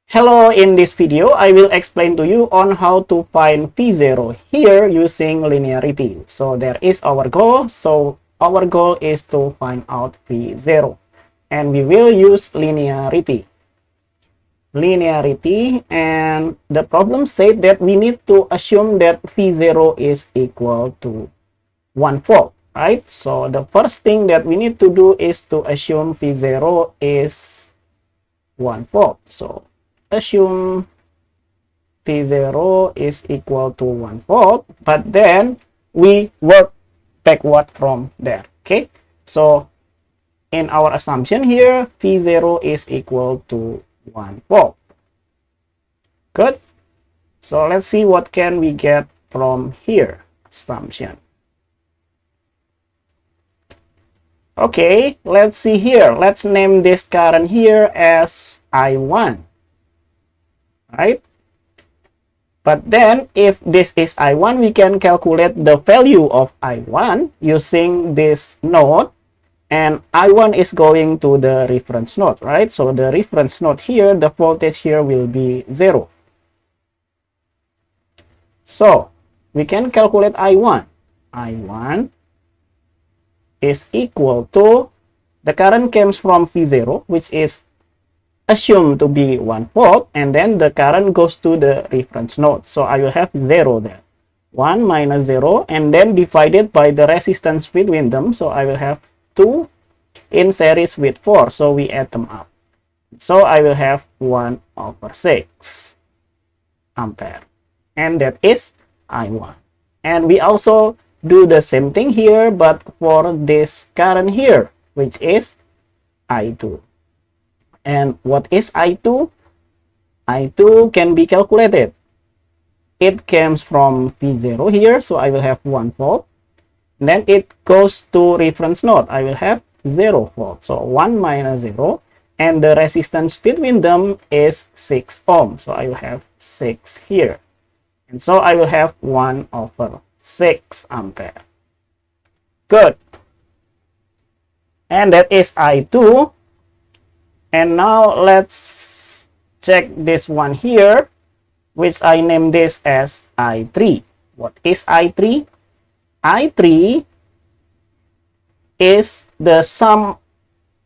Hello, in this video, I will explain to you on how to find V0 here using linearity. So there is our goal. So our goal is to find out V0. And we will use linearity. And the problem said that we need to assume that V0 is equal to 1 volt, right? So the first thing that we need to do is to assume V0 is 1 volt. So assume V0 is equal to 1 volt, but then we work backward from there. Okay, so in our assumption here, V0 is equal to 1 volt. Good. So let's see what can we get from here. Assumption. Okay, let's see here. Let's name this current here as I1. Right? But then if this is I1, we can calculate the value of I1 using this node, and I1 is going to the reference node, right? So the reference node here, the voltage here will be 0. So we can calculate I1. I1 is equal to, the current comes from V0, which is assumed to be 1 volt, and then the current goes to the reference node. So I will have 0 there. 1 minus 0, and then divided by the resistance between them. So I will have 2 in series with 4. So we add them up. So I will have 1 over 6 ampere. And that is I1. And we also do the same thing here, but for this current here, which is I2. And what is I2? I2 can be calculated. It comes from V0 here, so I will have 1 volt. Then it goes to reference node. I will have 0 volt. So 1 minus 0. And the resistance between them is 6 ohm. So I will have 6 here. And so I will have 1 over 6 ampere. Good. And that is I2. And now let's check this one here, which I name this as I3. What is I3? I3 is the sum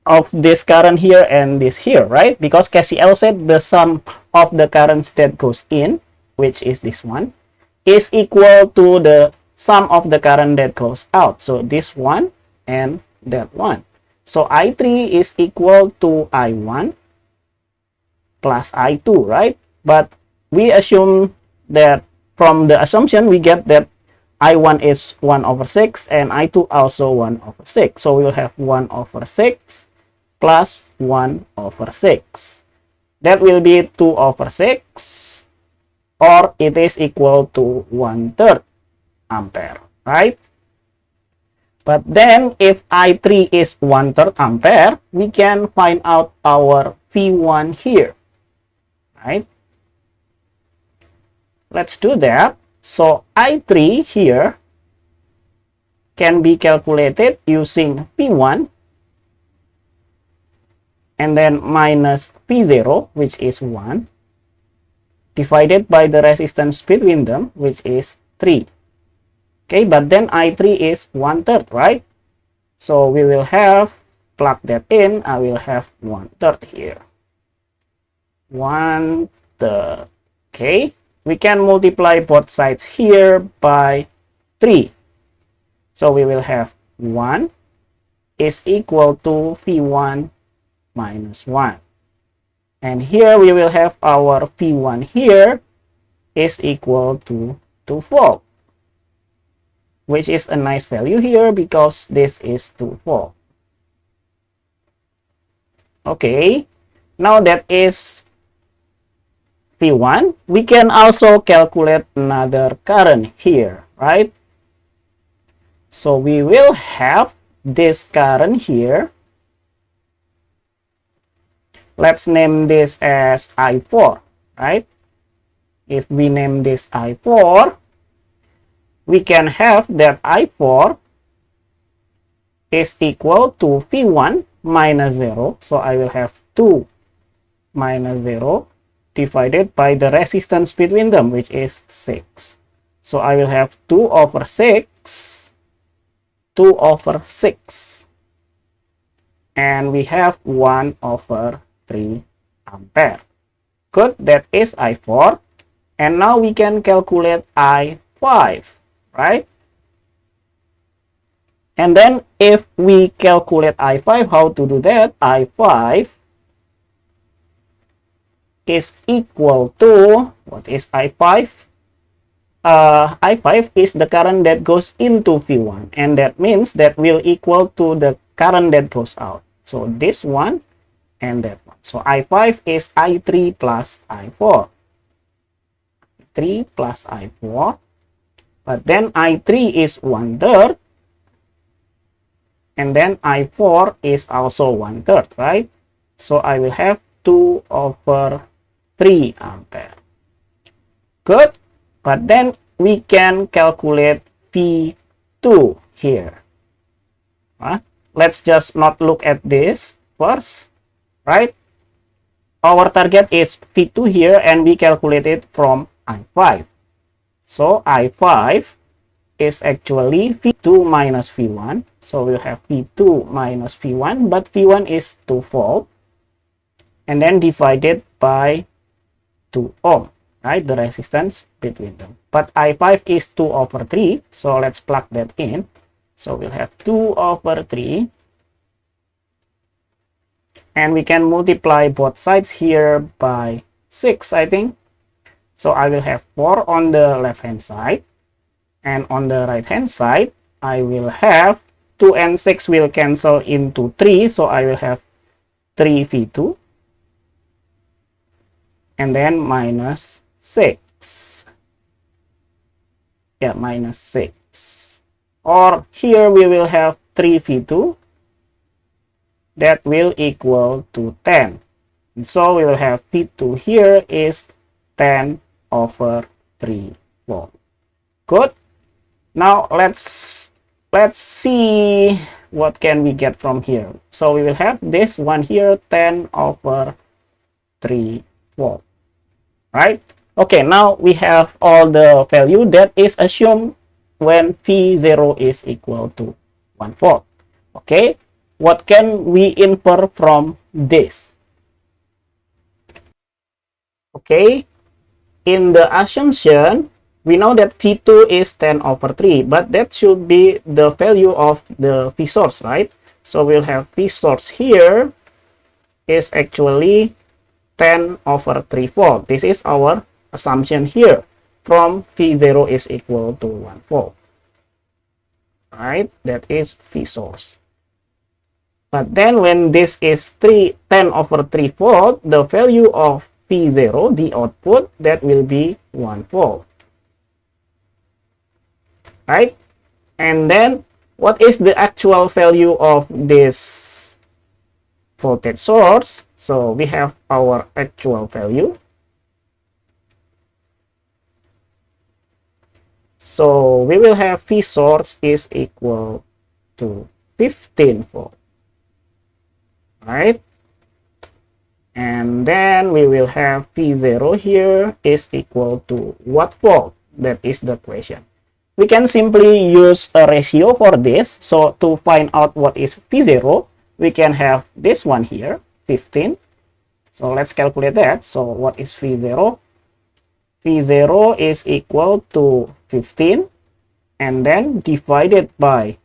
of this current here and this here, right? Because KCL said the sum of the currents that goes in, which is this one, is equal to the sum of the current that goes out. So this one and that one. So I3 is equal to I1 plus I2, right? But we assume that from the assumption we get that I1 is 1 over 6 and I2 also 1 over 6. So we will have 1 over 6 plus 1 over 6. That will be 2 over 6, or it is equal to 1/3 ampere, right? But then if I3 is 1/3 ampere, we can find out our V1 here, right? Let's do that. So I3 here can be calculated using V1 and then minus V0, which is 1, divided by the resistance between them, which is 3. Okay, but then I3 is 1/3, right? So we will have, plug that in, I will have 1/3 here. 1/3. Okay, we can multiply both sides here by 3. So we will have 1 is equal to V1 minus 1. And here we will have our V1 here is equal to 2 volt. Which is a nice value here because this is 2 volt. Okay, now that is V1, we can also calculate another current here, right? So we will have this current here. Let's name this as I4, right? If we name this I4, we can have that I4 is equal to V1 minus 0. So I will have 2 minus 0 divided by the resistance between them, which is 6. So I will have 2 over 6, 2 over 6. And we have 1 over 3 ampere. Good, that is I4. And now we can calculate I5, right? And then if we calculate I5, how to do that? I5 is equal to, what is I5? I5 is the current that goes into V1, and that means that will equal to the current that goes out. So this one and that one. So I5 is I3 plus I4. 3 plus I4. But then I3 is 1/3. And then I4 is also 1/3, right? So I will have 2 over 3 ampere. Good. But then we can calculate V2 here. Let's just not look at this first, right? Our target is V2 here, and we calculate it from I5. So I5 is actually V2 minus V1. So we'll have V2 minus V1, but V1 is 2 volt. And then divided by 2 ohm, right? The resistance between them. But I5 is 2 over 3. So let's plug that in. So we'll have 2 over 3. And we can multiply both sides here by 6, I think. So I will have 4 on the left-hand side. And on the right-hand side, I will have 2 and 6 will cancel into 3. So I will have 3V2. And then minus 6. Yeah, minus 6. Or here we will have 3V2. That will equal to 10. And so we will have V2 here is 10 over 3 volt. Good. Now let's see what can we get from here. So we will have this one here, 10 over 3 volt. Right? Okay, now we have all the value that is assumed when V0 is equal to 1 volt. Okay, what can we infer from this? Okay, in the assumption, we know that V2 is 10 over 3, but that should be the value of the V source, right? So we'll have V source here is actually 10 over 3 volt. This is our assumption here from V0 is equal to 1 volt. Right? That is V source. But then when this is 10 over 3 volt, the value of V0, the output, that will be 1 volt. Right? And then what is the actual value of this voltage source? So we have our actual value. So we will have V source is equal to 15 volt. Right? And then we will have V0 here is equal to what volt? That is the question. We can simply use a ratio for this. So to find out what is V0, we can have this one here, 15. So let's calculate that. So what is V0? V0 is equal to 15 and then divided by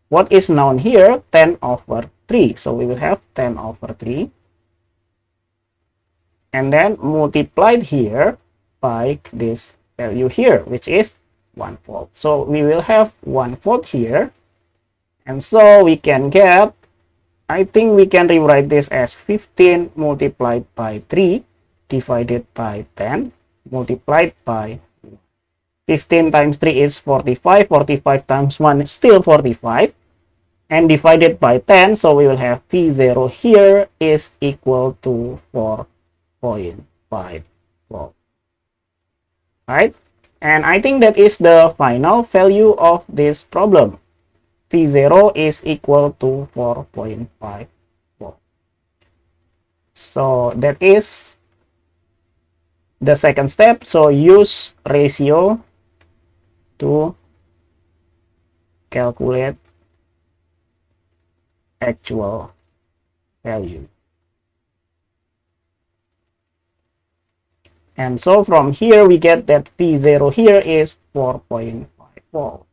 what is known here, 10 over 3. So we will have 10 over 3. And then multiplied here by this value here, which is 1 volt. So we will have 1 volt here. And so we can get, I think we can rewrite this as 15 multiplied by 3 divided by 10 multiplied by 15 times 3 is 45. 45 times 1 is still 45. And divided by 10, so we will have V0 here is equal to 4.5 volt. Right? And I think that is the final value of this problem. V0 is equal to 4.5 volt. So that is the second step. So use ratio to calculate actual value. And so from here we get that V0 here is 4.54.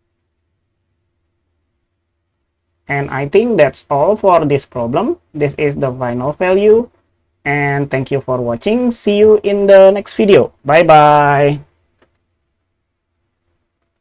And I think that's all for this problem. This is the final value. And thank you for watching. See you in the next video. Bye bye.